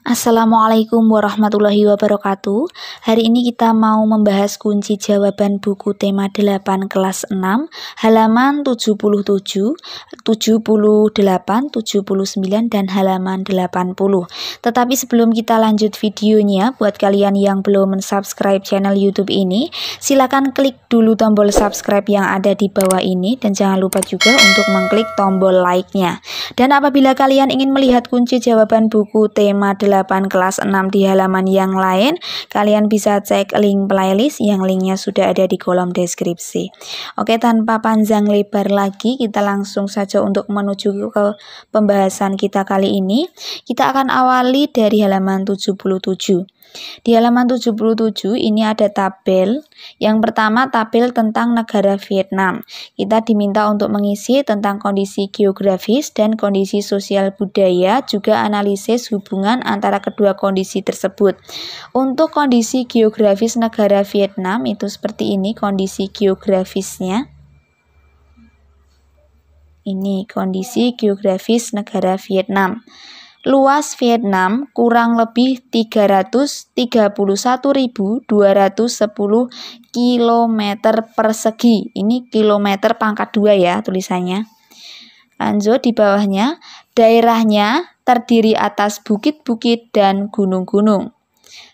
Assalamualaikum warahmatullahi wabarakatuh. Hari ini kita mau membahas kunci jawaban buku tema 8 kelas 6 halaman 77, 78, 79 dan halaman 80. Tetapi sebelum kita lanjut videonya, buat kalian yang belum mensubscribe channel YouTube ini, silakan klik dulu tombol subscribe yang ada di bawah ini dan jangan lupa juga untuk mengklik tombol like-nya. Dan apabila kalian ingin melihat kunci jawaban buku tema 8 kelas 6 di halaman yang lain, kalian bisa cek link playlist yang linknya sudah ada di kolom deskripsi. Oke, tanpa panjang lebar lagi, kita langsung saja untuk menuju ke pembahasan kita kali ini. Kita akan awali dari halaman 77. Di halaman 77 ini ada tabel. Yang pertama, tabel tentang negara Vietnam. Kita diminta untuk mengisi tentang kondisi geografis dan kondisi sosial budaya, juga analisis hubungan antara kedua kondisi tersebut. Untuk kondisi geografis negara Vietnam itu seperti ini kondisi geografisnya. Ini kondisi geografis negara Vietnam. Luas Vietnam kurang lebih 331.210 km persegi. Ini kilometer pangkat 2 ya tulisannya. Lanjut di bawahnya, daerahnya terdiri atas bukit-bukit dan gunung-gunung.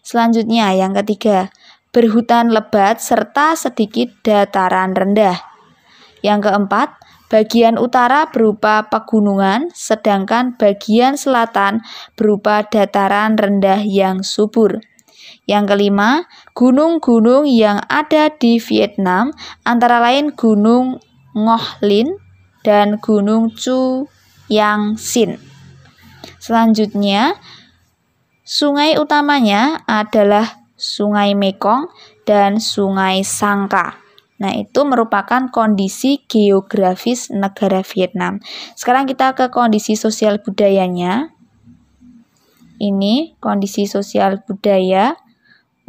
Selanjutnya yang ketiga, berhutan lebat serta sedikit dataran rendah. Yang keempat, bagian utara berupa pegunungan, sedangkan bagian selatan berupa dataran rendah yang subur. Yang kelima, gunung-gunung yang ada di Vietnam antara lain Gunung Ngoc Linh dan Gunung Chu Yang Sin. Selanjutnya, sungai utamanya adalah Sungai Mekong dan Sungai Sangka. Nah, itu merupakan kondisi geografis negara Vietnam. Sekarang kita ke kondisi sosial budayanya. Ini kondisi sosial budaya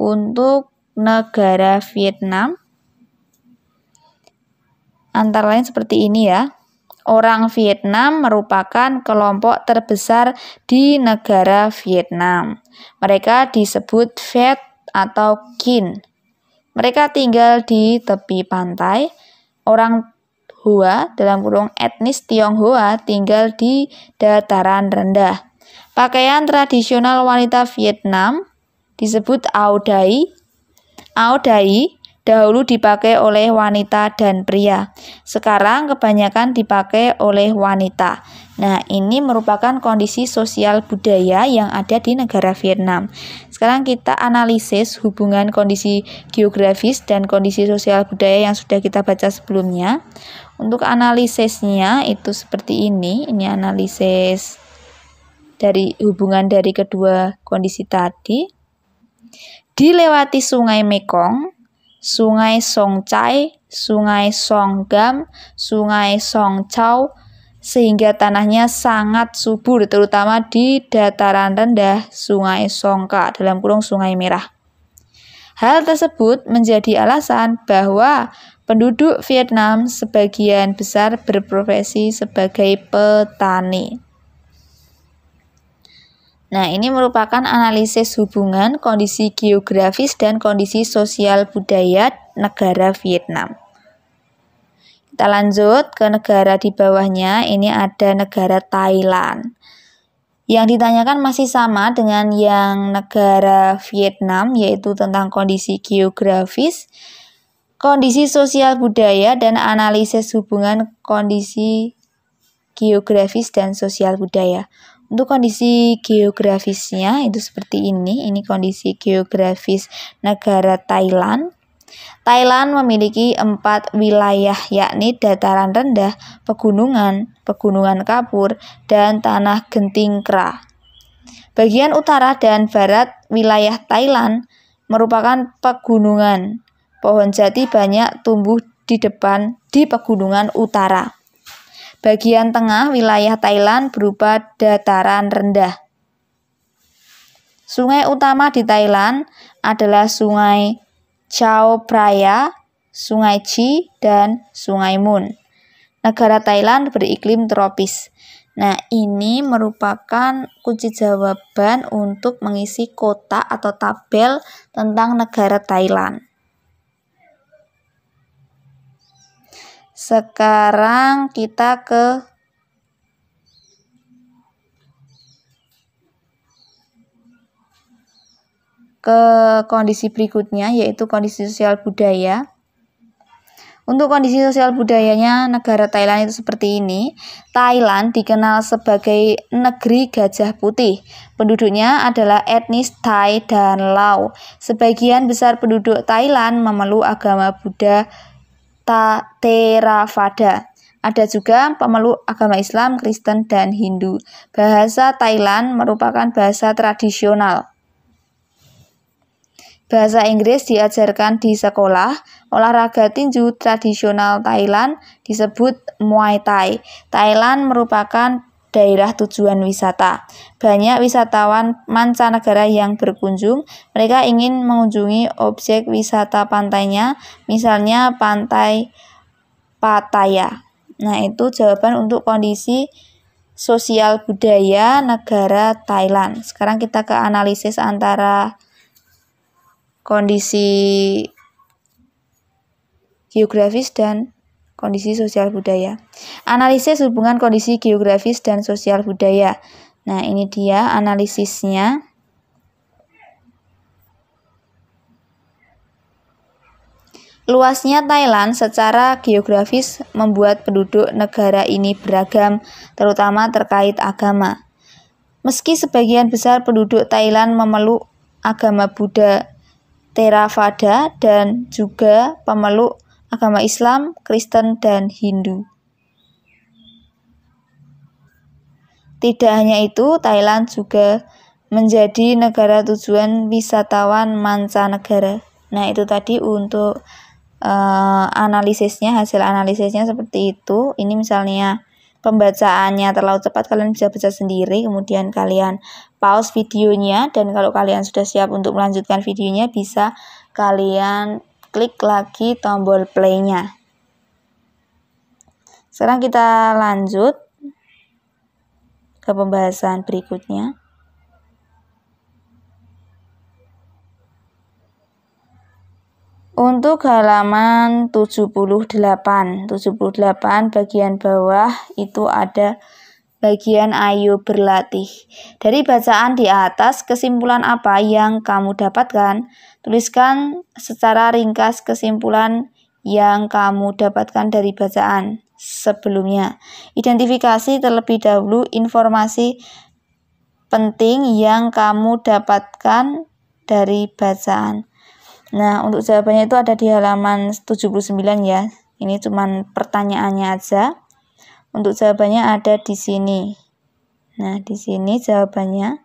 untuk negara Vietnam. Antara lain seperti ini ya. Orang Vietnam merupakan kelompok terbesar di negara Vietnam. Mereka disebut Viet atau Kinh. Mereka tinggal di tepi pantai. Orang Hoa dalam kurung etnis Tionghoa tinggal di dataran rendah. Pakaian tradisional wanita Vietnam disebut áo dai. Áo dai dahulu dipakai oleh wanita dan pria. Sekarang kebanyakan dipakai oleh wanita. Nah, ini merupakan kondisi sosial budaya yang ada di negara Vietnam. Sekarang kita analisis hubungan kondisi geografis dan kondisi sosial budaya yang sudah kita baca sebelumnya. Untuk analisisnya itu seperti ini. Ini analisis dari hubungan dari kedua kondisi tadi. Dilewati Sungai Mekong, Sungai Song Chai, Sungai Song Gam, Sungai Song Chau, sehingga tanahnya sangat subur, terutama di dataran rendah Sungai Songka, dalam kurung Sungai Merah. Hal tersebut menjadi alasan bahwa penduduk Vietnam sebagian besar berprofesi sebagai petani. Nah, ini merupakan analisis hubungan kondisi geografis dan kondisi sosial budaya negara Vietnam. Kita lanjut ke negara di bawahnya. Ini ada negara Thailand. Yang ditanyakan masih sama dengan yang negara Vietnam, yaitu tentang kondisi geografis, kondisi sosial budaya, dan analisis hubungan kondisi geografis dan sosial budaya. Untuk kondisi geografisnya itu seperti ini. Ini kondisi geografis negara Thailand. Thailand memiliki 4 wilayah, yakni dataran rendah, pegunungan, pegunungan kapur, dan tanah genting kra. Bagian utara dan barat wilayah Thailand merupakan pegunungan. Pohon jati banyak tumbuh di pegunungan utara. Bagian tengah wilayah Thailand berupa dataran rendah. Sungai utama di Thailand adalah Sungai Chao Phraya, Sungai Chi, dan Sungai Mun. Negara Thailand beriklim tropis. Nah, ini merupakan kunci jawaban untuk mengisi kotak atau tabel tentang negara Thailand. Sekarang kita ke kondisi berikutnya, yaitu kondisi sosial budaya. Untuk kondisi sosial budayanya negara Thailand itu seperti ini. Thailand dikenal sebagai negeri gajah putih. Penduduknya adalah etnis Thai dan Lao. Sebagian besar penduduk Thailand memeluk agama Buddha Theravada. Ada juga pemeluk agama Islam, Kristen, dan Hindu. Bahasa Thailand merupakan bahasa tradisional. Bahasa Inggris diajarkan di sekolah. Olahraga tinju tradisional Thailand disebut Muay Thai. Thailand merupakan daerah tujuan wisata. Banyak wisatawan mancanegara yang berkunjung. Mereka ingin mengunjungi objek wisata pantainya, misalnya pantai Pattaya. Nah, itu jawaban untuk kondisi sosial budaya negara Thailand. Sekarang kita ke analisis antara kondisi geografis dan kondisi sosial budaya. Analisis hubungan kondisi geografis dan sosial budaya. Nah, ini dia analisisnya. Luasnya Thailand secara geografis membuat penduduk negara ini beragam, terutama terkait agama. Meski sebagian besar penduduk Thailand memeluk agama Buddha Theravada dan juga pemeluk agama Islam, Kristen, dan Hindu. Tidak hanya itu, Thailand juga menjadi negara tujuan wisatawan mancanegara. Nah, itu tadi untuk analisisnya, hasil analisisnya seperti itu. Ini misalnya pembacaannya terlalu cepat, kalian bisa baca sendiri, kemudian kalian pause videonya, dan kalau kalian sudah siap untuk melanjutkan videonya, bisa kalian klik lagi tombol play-nya. Sekarang kita lanjut ke pembahasan berikutnya. Untuk halaman 78 bagian bawah itu ada bagian ayo berlatih. Dari bacaan di atas, kesimpulan apa yang kamu dapatkan? Tuliskan secara ringkas kesimpulan yang kamu dapatkan dari bacaan sebelumnya. Identifikasi terlebih dahulu informasi penting yang kamu dapatkan dari bacaan. Nah, untuk jawabannya itu ada di halaman 79 ya. Ini cuman pertanyaannya aja. Untuk jawabannya ada di sini. Nah, di sini jawabannya.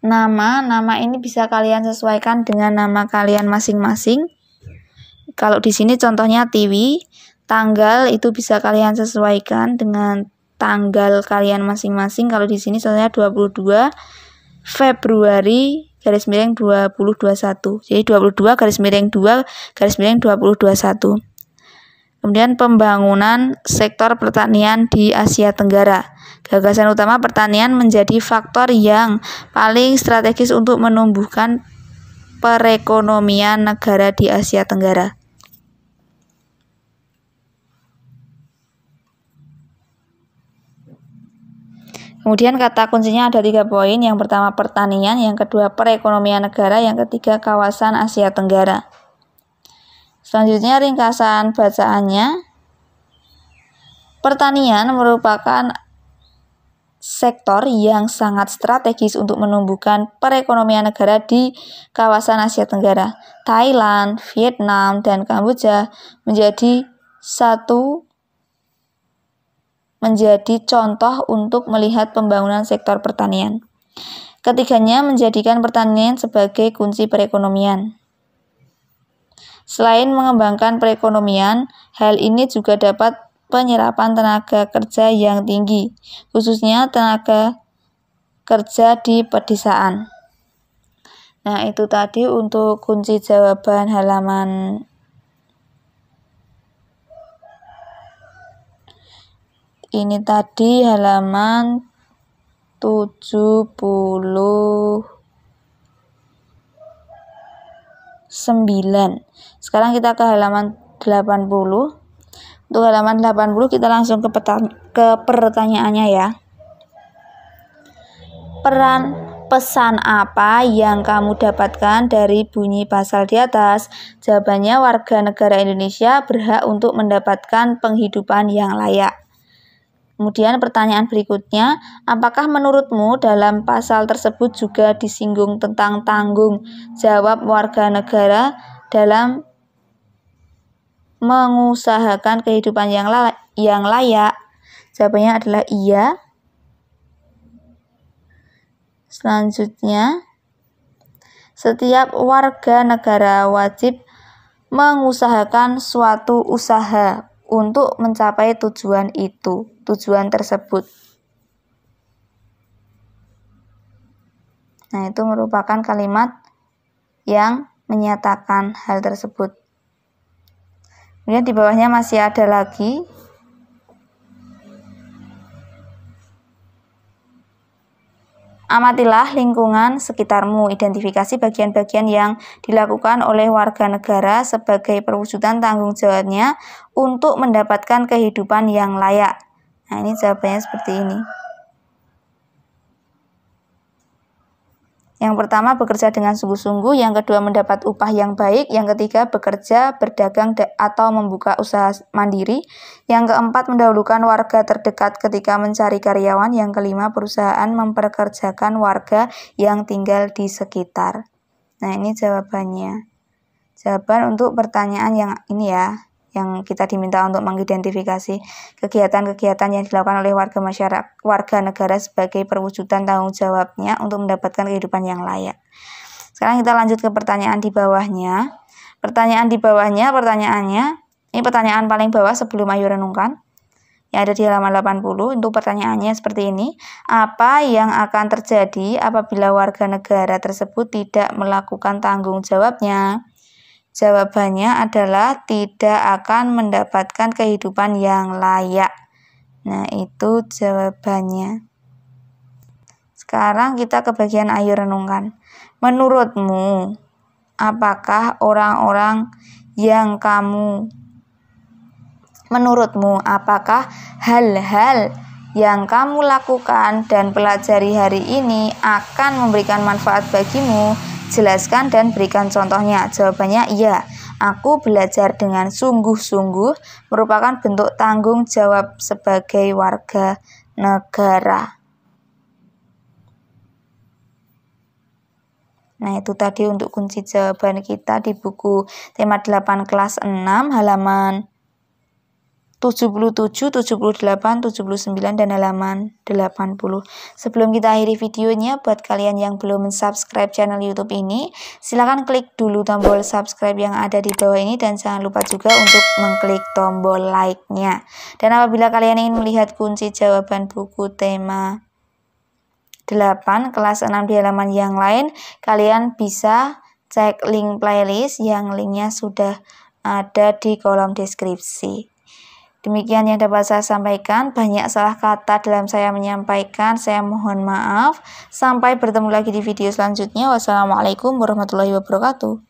Nama ini bisa kalian sesuaikan dengan nama kalian masing-masing. Kalau di sini contohnya Tiwi. Tanggal itu bisa kalian sesuaikan dengan tanggal kalian masing-masing. Kalau di sini contohnya 22 Februari garis miring 2021. Jadi 22 garis miring 2 garis miring 2021. Kemudian pembangunan sektor pertanian di Asia Tenggara. Gagasan utama pertanian menjadi faktor yang paling strategis untuk menumbuhkan perekonomian negara di Asia Tenggara. Kemudian kata kuncinya ada 3 poin. Yang pertama pertanian, yang kedua perekonomian negara, yang ketiga kawasan Asia Tenggara. Selanjutnya ringkasan bacaannya. Pertanian merupakan sektor yang sangat strategis untuk menumbuhkan perekonomian negara di kawasan Asia Tenggara. Thailand, Vietnam, dan Kamboja menjadi contoh untuk melihat pembangunan sektor pertanian. Ketiganya menjadikan pertanian sebagai kunci perekonomian. Selain mengembangkan perekonomian, hal ini juga dapat penyerapan tenaga kerja yang tinggi, khususnya tenaga kerja di pedesaan. Nah, itu tadi untuk kunci jawaban halaman ini tadi halaman 79. Sekarang kita ke halaman 80. Untuk halaman 80 kita langsung ke pertanyaannya ya. Pesan apa yang kamu dapatkan dari bunyi pasal di atas? Jawabannya, warga negara Indonesia berhak untuk mendapatkan penghidupan yang layak. Kemudian pertanyaan berikutnya, apakah menurutmu dalam pasal tersebut juga disinggung tentang tanggung jawab warga negara dalam mengusahakan kehidupan yang layak? Jawabannya adalah iya. Selanjutnya, setiap warga negara wajib mengusahakan suatu usaha untuk mencapai tujuan tersebut. Nah, itu merupakan kalimat yang menyatakan hal tersebut. Kemudian di bawahnya masih ada lagi. Amatilah lingkungan sekitarmu, identifikasi bagian-bagian yang dilakukan oleh warga negara sebagai perwujudan tanggung jawabnya untuk mendapatkan kehidupan yang layak. Nah, ini jawabannya seperti ini. Yang pertama, bekerja dengan sungguh-sungguh. Yang kedua, mendapat upah yang baik. Yang ketiga, bekerja, berdagang, atau membuka usaha mandiri. Yang keempat, mendahulukan warga terdekat ketika mencari karyawan. Yang kelima, perusahaan memperkerjakan warga yang tinggal di sekitar. Nah, ini jawabannya. Jawaban untuk pertanyaan yang ini ya, yang kita diminta untuk mengidentifikasi kegiatan-kegiatan yang dilakukan oleh warga negara sebagai perwujudan tanggung jawabnya untuk mendapatkan kehidupan yang layak. Sekarang kita lanjut ke pertanyaan di bawahnya. Pertanyaannya, ini pertanyaan paling bawah sebelum Ayo Renungkan, yang ada di halaman 80. Untuk pertanyaannya seperti ini. Apa yang akan terjadi apabila warga negara tersebut tidak melakukan tanggung jawabnya? Jawabannya adalah tidak akan mendapatkan kehidupan yang layak. Nah, itu jawabannya. Sekarang kita ke bagian Ayo Renungkan. Menurutmu, apakah hal-hal yang kamu lakukan dan pelajari hari ini akan memberikan manfaat bagimu? Jelaskan dan berikan contohnya. Jawabannya iya. Aku belajar dengan sungguh-sungguh merupakan bentuk tanggung jawab sebagai warga negara. Nah, itu tadi untuk kunci jawaban kita di buku tema 8 kelas 6 halaman 77, 78, 79, dan halaman 80. Sebelum kita akhiri videonya, buat kalian yang belum subscribe channel YouTube ini, silakan klik dulu tombol subscribe yang ada di bawah ini dan jangan lupa juga untuk mengklik tombol like-nya. Dan apabila kalian ingin melihat kunci jawaban buku tema 8 kelas 6 di halaman yang lain, kalian bisa cek link playlist yang linknya sudah ada di kolom deskripsi. Demikian yang dapat saya sampaikan. Banyak salah kata dalam saya menyampaikan, saya mohon maaf. Sampai bertemu lagi di video selanjutnya. Wassalamualaikum warahmatullahi wabarakatuh.